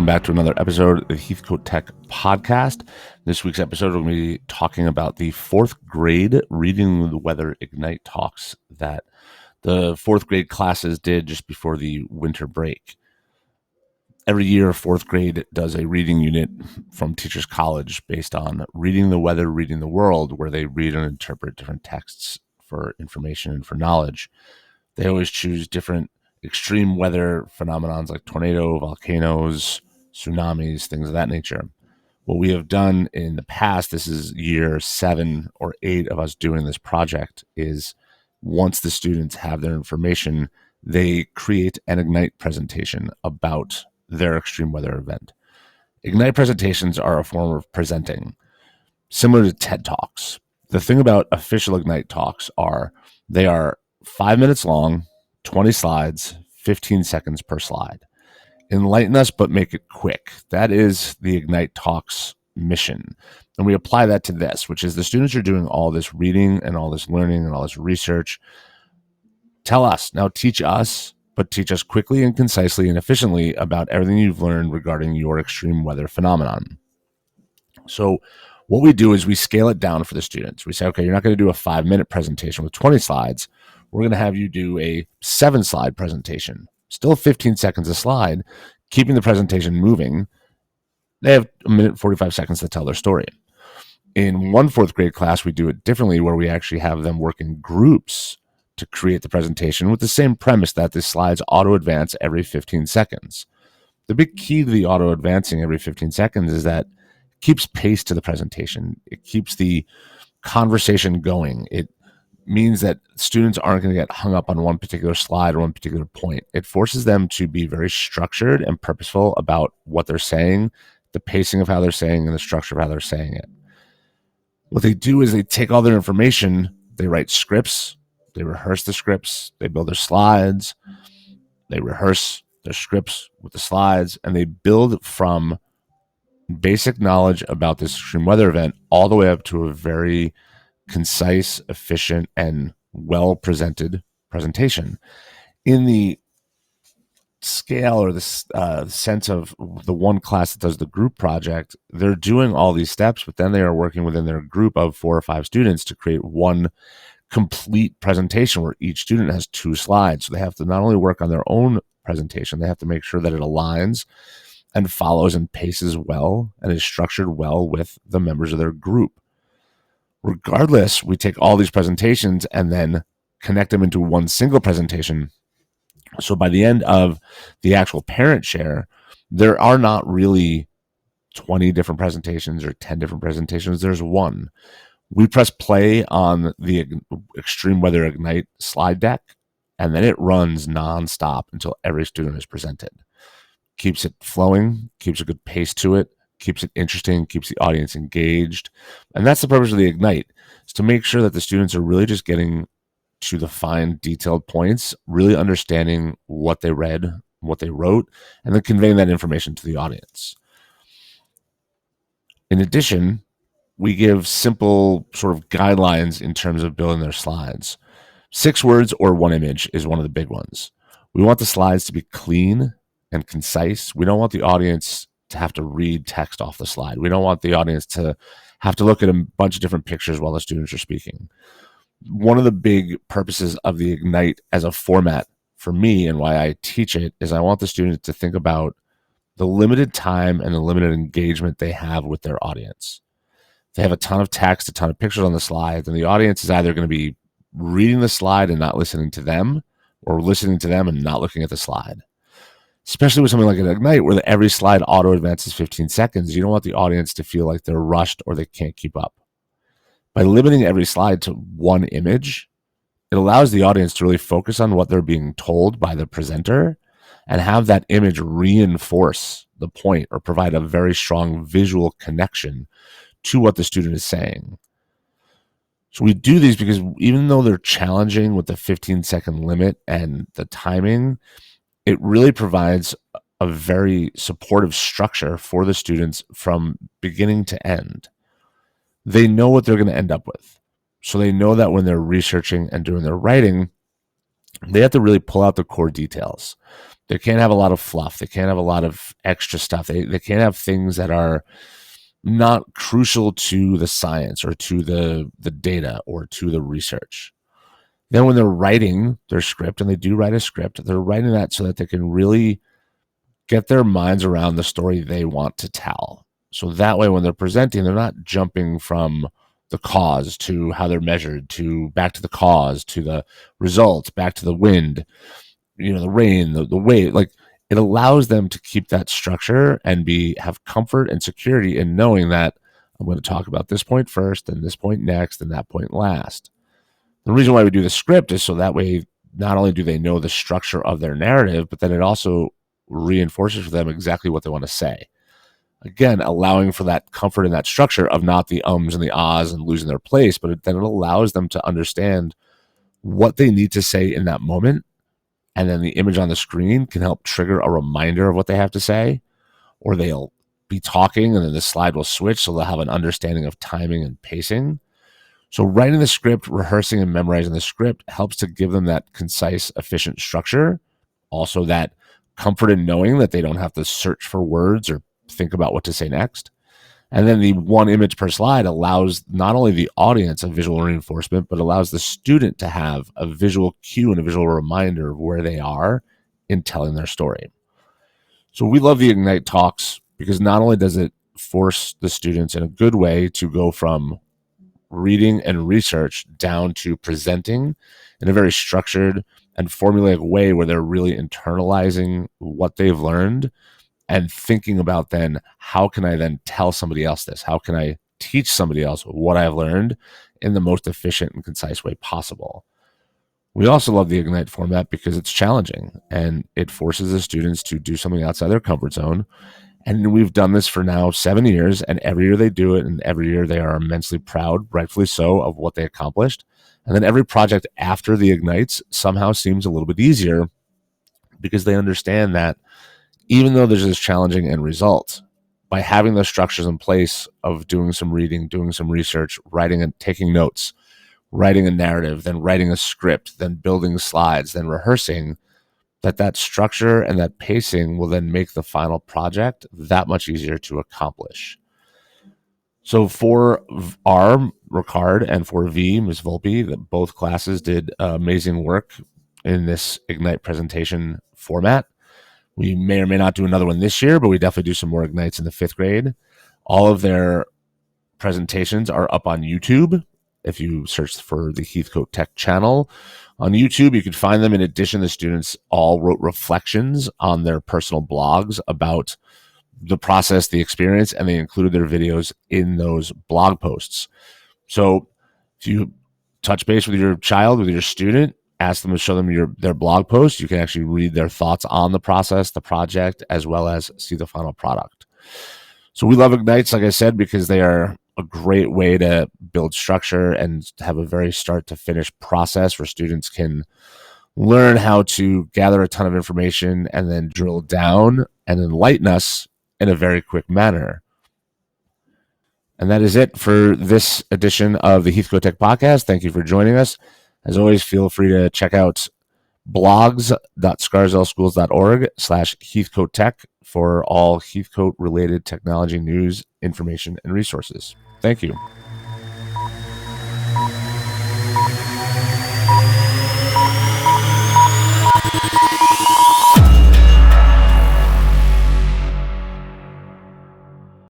Welcome back to another episode of the HeathcoteTech podcast. This week's episode, we're going to be talking about the fourth grade Reading the Weather Ignite talks that the fourth grade classes did just before the winter break. Every year, fourth grade does a reading unit from Teachers College based on reading the weather, reading the world, where they read and interpret different texts for information and for knowledge. They always choose different extreme weather phenomenons like tornado, volcanoes, tsunamis, things of that nature. What we have done in the past, this is year 7 or 8 of us doing this project, is once the students have their information, they create an Ignite presentation about their extreme weather event. Ignite presentations are a form of presenting, similar to TED Talks. The thing about official Ignite talks are they are 5 minutes long, 20 slides, 15 seconds per slide. Enlighten us, but make it quick. That is the Ignite Talks mission. And we apply that to this, which is the students are doing all this reading and all this learning and all this research. Tell us, now teach us, but teach us quickly and concisely and efficiently about everything you've learned regarding your extreme weather phenomenon. So what we do is we scale it down for the students. We say, okay, you're not going to do a 5-minute presentation with 20 slides. We're going to have you do a 7-slide presentation, still 15 seconds a slide, keeping the presentation moving. They have 1 minute 45 seconds to tell their story. In one fourth grade class, we do it differently, where we actually have them work in groups to create the presentation with the same premise that the slides auto advance every 15 seconds. The big key to the auto advancing every 15 seconds is that it keeps pace to the presentation. It keeps the conversation going. It means that students aren't going to get hung up on one particular slide or one particular point. It forces them to be very structured and purposeful about what they're saying, the pacing of how they're saying, and the structure of how they're saying it. What they do is they take all their information, they write scripts, they rehearse the scripts, they build their slides, they rehearse their scripts with the slides, and they build from basic knowledge about this extreme weather event all the way up to a very concise, efficient, and well-presented presentation. In the scale or the sense of the one class that does the group project, they're doing all these steps, but then they are working within their group of 4 or 5 students to create one complete presentation where each student has 2 slides. So they have to not only work on their own presentation, they have to make sure that it aligns and follows and paces well and is structured well with the members of their group. Regardless, we take all these presentations and then connect them into one single presentation. So by the end of the actual parent share, there are not really 20 different presentations or 10 different presentations. There's one. We press play on the Extreme Weather Ignite slide deck, and then it runs nonstop until every student is presented. Keeps it flowing, keeps a good pace to it, keeps it interesting, keeps the audience engaged. And that's the purpose of the Ignite, is to make sure that the students are really just getting to the fine detailed points, really understanding what they read, what they wrote, and then conveying that information to the audience. In addition, we give simple sort of guidelines in terms of building their slides. 6 words or 1 image is one of the big ones. We want the slides to be clean and concise. We don't want the audience to have to read text off the slide. We don't want the audience to have to look at a bunch of different pictures while the students are speaking. One of the big purposes of the Ignite as a format for me and why I teach it is I want the students to think about the limited time and the limited engagement they have with their audience. They have a ton of text, a ton of pictures on the slide, and the audience is either going to be reading the slide and not listening to them, or listening to them and not looking at the slide. Especially with something like an Ignite, where every slide auto advances 15 seconds, you don't want the audience to feel like they're rushed or they can't keep up. By limiting every slide to 1 image, it allows the audience to really focus on what they're being told by the presenter and have that image reinforce the point or provide a very strong visual connection to what the student is saying. So we do these because even though they're challenging with the 15-second limit and the timing, it really provides a very supportive structure for the students from beginning to end. They know what they're going to end up with. So they know that when they're researching and doing their writing, they have to really pull out the core details. They can't have a lot of fluff. They can't have a lot of extra stuff. They can't have things that are not crucial to the science or to the data or to the research. Then when they're writing their script, and they do write a script, they're writing that so that they can really get their minds around the story they want to tell. So that way, when they're presenting, they're not jumping from the cause to how they're measured to back to the cause to the results, back to the wind, the rain, the weight. Like, it allows them to keep that structure and have comfort and security in knowing that I'm going to talk about this point first, and this point next, and that point last. The reason why we do the script is so that way not only do they know the structure of their narrative, but then it also reinforces for them exactly what they want to say. Again, allowing for that comfort in that structure of not the ums and the ahs and losing their place, but then it allows them to understand what they need to say in that moment. And then the image on the screen can help trigger a reminder of what they have to say, or they'll be talking and then the slide will switch, so they'll have an understanding of timing and pacing. So writing the script, rehearsing and memorizing the script helps to give them that concise, efficient structure. Also, that comfort in knowing that they don't have to search for words or think about what to say next. And then the one image per slide allows not only the audience a visual reinforcement, but allows the student to have a visual cue and a visual reminder of where they are in telling their story. So we love the Ignite Talks because not only does it force the students in a good way to go from reading and research down to presenting in a very structured and formulaic way where they're really internalizing what they've learned and thinking about then, how can I then tell somebody else this? How can I teach somebody else what I've learned in the most efficient and concise way possible? We also love the Ignite format because it's challenging and it forces the students to do something outside their comfort zone. And we've done this for now 7 years, and every year they do it, and every year they are immensely proud, rightfully so, of what they accomplished. And then every project after the Ignites somehow seems a little bit easier because they understand that even though there's this challenging end result, by having those structures in place of doing some reading, doing some research, writing and taking notes, writing a narrative, then writing a script, then building slides, then rehearsing, that structure and that pacing will then make the final project that much easier to accomplish. So for R, Ricard, and for V, Ms. Volpe, both classes did amazing work in this Ignite presentation format. We may or may not do another one this year, but we definitely do some more Ignites in the 5th grade. All of their presentations are up on YouTube. If you search for the HeathcoteTech channel on YouTube, you can find them. In addition, the students all wrote reflections on their personal blogs about the process, the experience, and they included their videos in those blog posts. So if you touch base with your child, with your student, ask them to show them their blog post, you can actually read their thoughts on the process, the project, as well as see the final product. So we love Ignites, like I said, because they are a great way to build structure and have a very start to finish process where students can learn how to gather a ton of information and then drill down and enlighten us in a very quick manner. And that is it for this edition of the HeathcoteTech podcast. Thank you for joining us. As always, feel free to check out blogs.scarsdaleschools.org/HeathcoteTech for all Heathcote related technology news, information, and resources. Thank you.